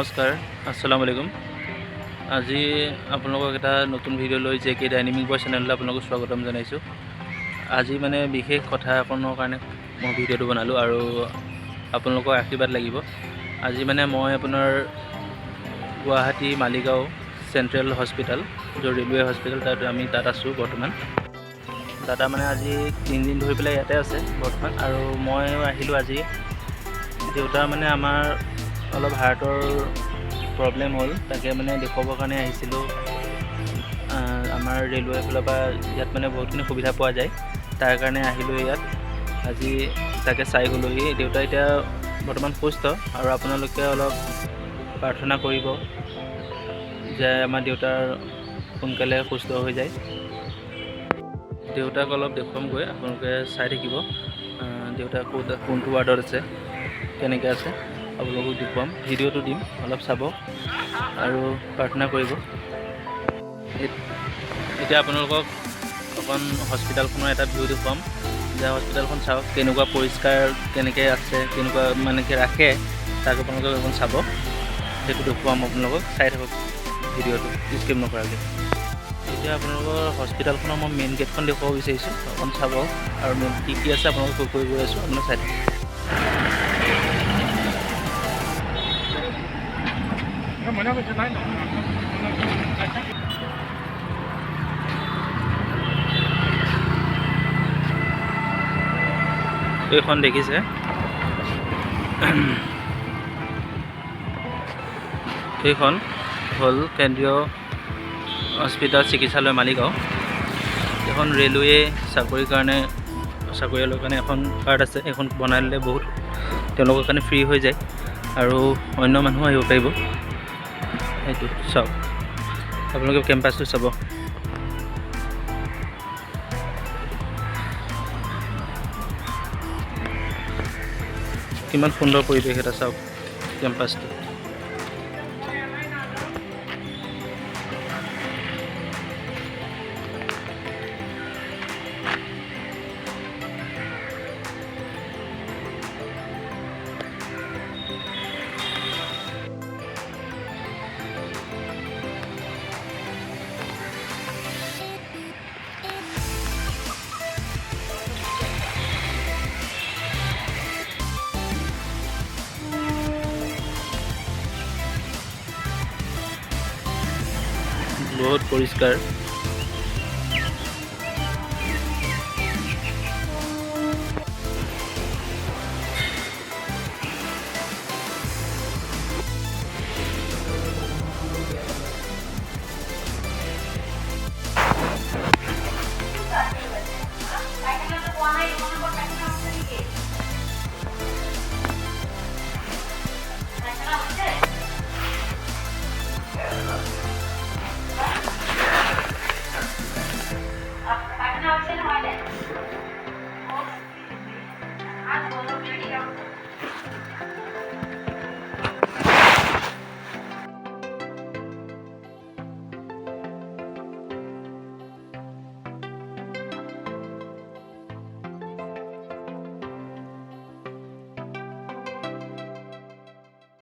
নমস্কাৰ, আসসালামু আলাইকুম। আজি আপোনালোকক এটা নতুন ভিডিঅ' লৈ JK ডাইনামিক বয় চেনেললৈ আপোনালোকক স্বাগতম জনাইছোঁ। আজি মানে বিশেষ কথা এখনৰ কাৰণে মই ভিডিঅ'টো বনালোঁ আৰু আপোনালোকৰ আশীৰ্বাদ লাগিব। আজি মানে মই আপোনাৰ গুৱাহাটী মালিগাঁও চেণ্ট্ৰেল হস্পিটেল, য'ত ৰেলৱে হস্পিটেল, তাত আছোঁ বৰ্তমান। দাদা মানে আজি 3 দিন ধৰি পেলাই ইয়াতে আছে বৰ্তমান, আৰু মই আহিলোঁ আজি। দেউতাৰ মানে আমাৰ অলপ হাৰ্টৰ প্ৰব্লেম হ'ল, তাকে মানে দেখুৱাবৰ কাৰণে আহিছিলোঁ। আমাৰ ৰেলৱে ফালৰ পৰা ইয়াত মানে বহুতখিনি সুবিধা পোৱা যায়, তাৰ কাৰণে আহিলোঁ ইয়াত আজি। তাকে চাই গ'লোহি। দেউতা এতিয়া বৰ্তমান সুস্থ, আৰু আপোনালোকে অলপ প্ৰাৰ্থনা কৰিব যে আমাৰ দেউতাৰ সোনকালে সুস্থ হৈ যায়। দেউতাক অলপ দেখুৱামগৈ, আপোনালোকে চাই থাকিব। দেউতা কোনটো ৱাৰ্ডত আছে, কেনেকৈ আছে, আপোনালোকক দেখুৱাম। ভিডিঅ'টো দিম, অলপ চাব আৰু প্ৰাৰ্থনা কৰিব। এতিয়া আপোনালোকক অকণ হস্পিটেলখনৰ এটা ভিউ দেখুৱাম, যে হস্পিটেলখন চাওক কেনেকুৱা পৰিষ্কাৰ, কেনেকৈ আছে, কেনেকুৱা মানে কি ৰাখে, তাক আপোনালোকে অকণ চাব। সেইটো দেখুৱাম আপোনালোকক, চাই থাকক ভিডিঅ'টো স্কিপ নকৰাকৈ। এতিয়া আপোনালোকৰ হস্পিটেলখনৰ মই মেইন গেটখন দেখুৱাব বিচাৰিছোঁ, অকণ চাব, আৰু মেইন কি আছে আপোনালোকক কৈ গৈ আছোঁ, আপোনালোকে চাই থাকক। এইখন দেখিছে, এইখন হ'ল কেন্দ্ৰীয় হস্পিটেল চিকিৎসালয় মালিগাঁও। এখন ৰেলৱে চাকৰিয়ালৰ কাৰণে এখন কাৰ্ড আছে, এখন বনাই ল'লে বহুত তেওঁলোকৰ কাৰণে ফ্ৰী হৈ যায়, আৰু অন্য মানুহো আহিব পাৰিব। সেইটো চাওক, আপোনালোকে কেম্পাছটো চাব। কিমান সুন্দৰ পৰিৱেশ এটা, চাওক কেম্পাছটো। বহুত পৰিষ্কাৰ।